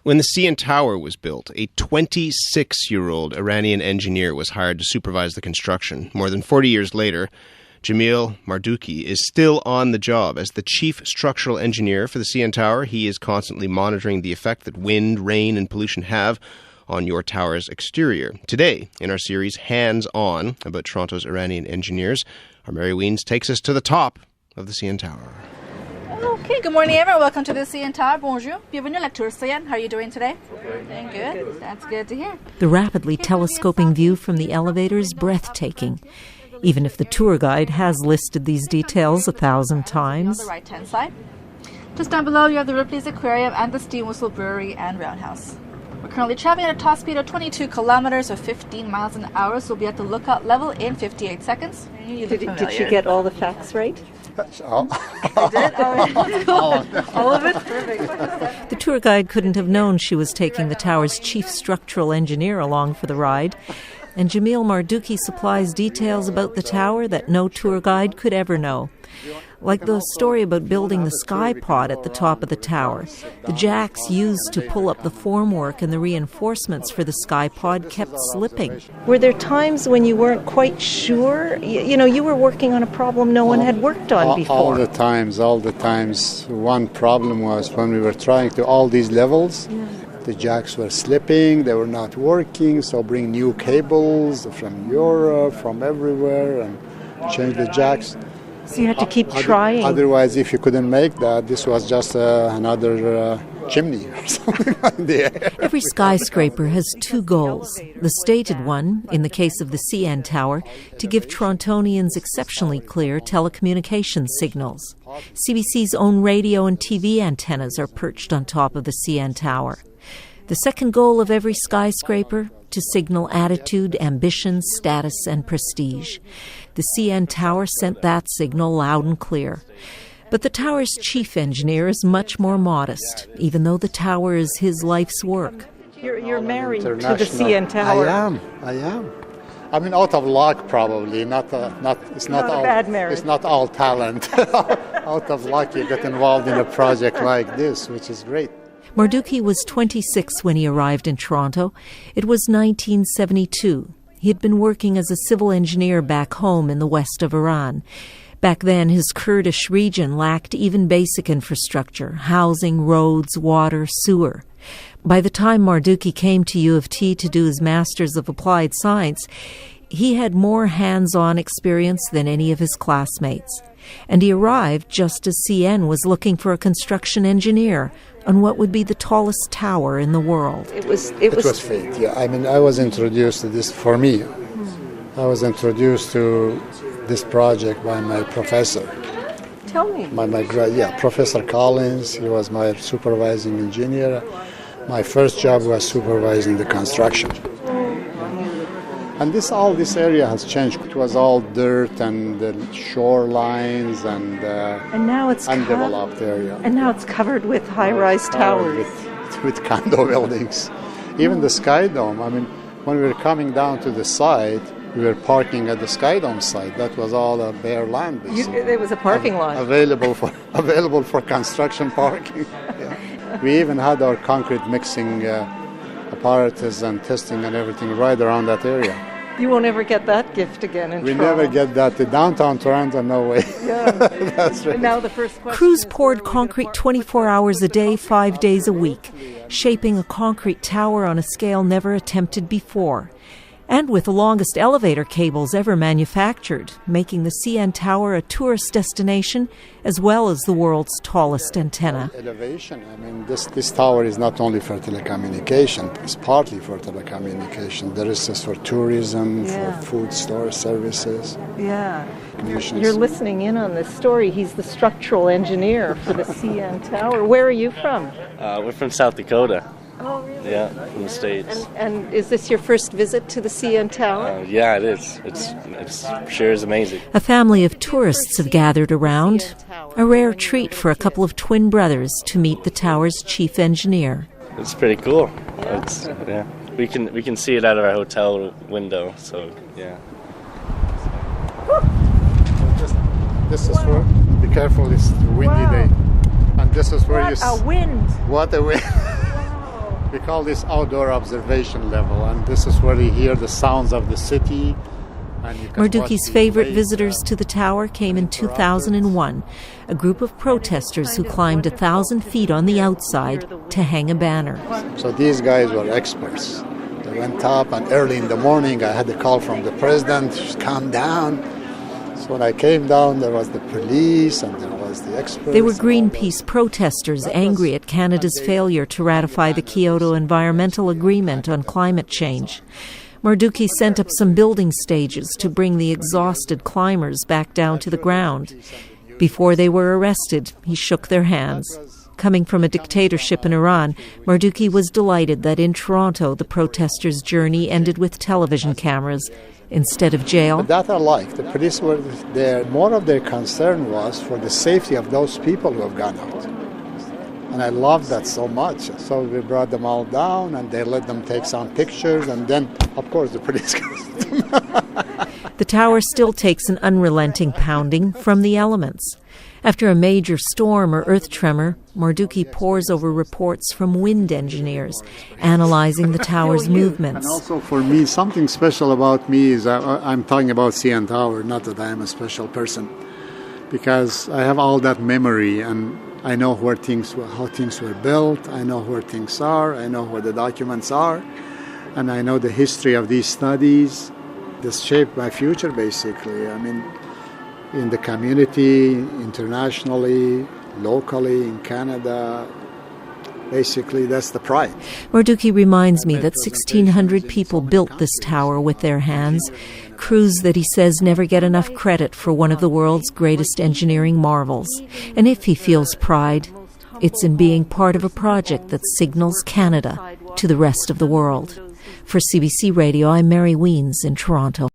When the CN Tower was built, a 26-year-old Iranian engineer was hired to supervise the construction. More than 40 years later, Jamill Mardukhi is still on the job. As the chief structural engineer for the CN Tower, he is constantly monitoring the effect that wind, rain, and pollution have on your tower's exterior. Today, in our series Hands On, about Toronto's Iranian engineers, our Mary Weens takes us to the top of the CN Tower. Okay, good morning everyone. Welcome to the CN Tower. Bonjour. Bienvenue à la Tour CN. How are you doing today? Doing good. That's good to hear. The rapidly telescoping view from the elevator is breathtaking, even if the tour guide has listed these details 1,000 times. On the right-hand side. Just down below, you have the Ripley's Aquarium and the Steam Whistle Brewery and Roundhouse. We're currently traveling at a top speed of 22 kilometers or 15 miles an hour, so we'll be at the lookout level in 58 seconds. Did she get all the facts right? All of it? Perfect. The tour guide couldn't have known she was taking the tower's chief structural engineer along for the ride. And Jamill Mardukhi supplies details about the tower that no tour guide could ever know. Like the story about building the sky pod at the top of the tower. The jacks used to pull up the formwork and the reinforcements for the sky pod kept slipping. Were there times when you weren't quite sure? You were working on a problem no one had worked on before. All the times. One problem was when we were trying to all these levels. Yeah. The jacks were slipping, they were not working, so bring new cables from Europe, from everywhere, and change the jacks. So you had to keep trying. Otherwise, if you couldn't make that, this was just another chimney or something like that. Every skyscraper has two goals. The stated one, in the case of the CN Tower, to give Torontonians exceptionally clear telecommunications signals. CBC's own radio and TV antennas are perched on top of the CN Tower. The second goal of every skyscraper, to signal attitude, ambition, status, and prestige. The CN Tower sent that signal loud and clear. But the tower's chief engineer is much more modest, even though the tower is his life's work. You're married to the CN Tower. I am. I mean, out of luck, probably. It's not all bad marriage. It's not all talent. Out of luck, you get involved in a project like this, which is great. Mardukhi was 26 when he arrived in Toronto. It was 1972. He had been working as a civil engineer back home in the west of Iran. Back then, his Kurdish region lacked even basic infrastructure, housing, roads, water, sewer. By the time Mardukhi came to U of T to do his Masters of Applied Science, he had more hands-on experience than any of his classmates. And he arrived just as CN was looking for a construction engineer on what would be the tallest tower in the world. It was fate, yeah. I mean, I was introduced to this, for me, I was introduced to this project by my professor. Tell me. Professor Collins. He was my supervising engineer. My first job was supervising the construction. And all this area has changed. It was all dirt and the shorelines and now it's undeveloped area. And now it's covered with high-rise towers. With condo buildings. Even the Sky Dome. I mean, when we were coming down to the site, we were parking at the Sky Dome site. That was all a bare land. It was a parking lot. Available for construction parking. Yeah. We even had our concrete mixing apparatus and testing and everything right around that area. You won't ever get that gift again in Toronto. We never get that. The downtown Toronto, no way. Yeah. That's right. And now the first question. Crews poured concrete 24 hours a day, 5 days a week, shaping a concrete tower on a scale never attempted before. And with the longest elevator cables ever manufactured, making the CN Tower a tourist destination as well as the world's tallest antenna. Elevation, I mean, this tower is not only for telecommunication, it's partly for telecommunication. There is this for tourism, for food store services. Yeah. You're listening in on this story. He's the structural engineer for the CN Tower. Where are you from? We're from South Dakota. Oh, really? Yeah, from the States. And is this your first visit to the CN Tower? Yeah, it is. It's sure is amazing. A family of tourists have gathered around. A rare treat for a couple of twin brothers to meet the tower's chief engineer. It's pretty cool. We can see it out of our hotel window. So yeah. This is for. Be careful. It's a windy day, and this is where What a wind! What a wind! We call this outdoor observation level, and this is where you hear the sounds of the city. Mardukhi's favorite visitors to the tower came in 2001, a group of protesters who climbed 1,000 feet on the outside to hang a banner. So these guys were experts. They went up, and early in the morning I had a call from the president, just calm down. So when I came down, there was the police and there was the experts. They were Greenpeace protesters angry at Canada's failure to ratify the Kyoto Environmental Agreement on climate change. Mardukhi sent up some building stages to bring the exhausted climbers back down to the ground. Before they were arrested, he shook their hands. Coming from a dictatorship in Iran, Mardukhi was delighted that in Toronto the protesters' journey ended with television cameras instead of jail. But that I like. The police were there. More of their concern was for the safety of those people who have gone out. And I loved that so much. So we brought them all down and they let them take some pictures, and then, of course, the police got them. The tower still takes an unrelenting pounding from the elements. After a major storm or earth tremor, Mardukhi pores over reports from wind engineers, analyzing the tower's movements. And also for me, something special about me is I'm talking about CN Tower, not that I am a special person, because I have all that memory and I know how things were built, I know where things are, I know where the documents are, and I know the history of these studies. This shaped my future, basically. I mean, in the community, internationally, locally, in Canada. Basically, that's the pride. Mardukhi reminds me that 1,600 people built this tower with their hands, crews that he says never get enough credit for one of the world's greatest engineering marvels. And if he feels pride, it's in being part of a project that signals Canada to the rest of the world. For CBC Radio, I'm Mary Weens in Toronto.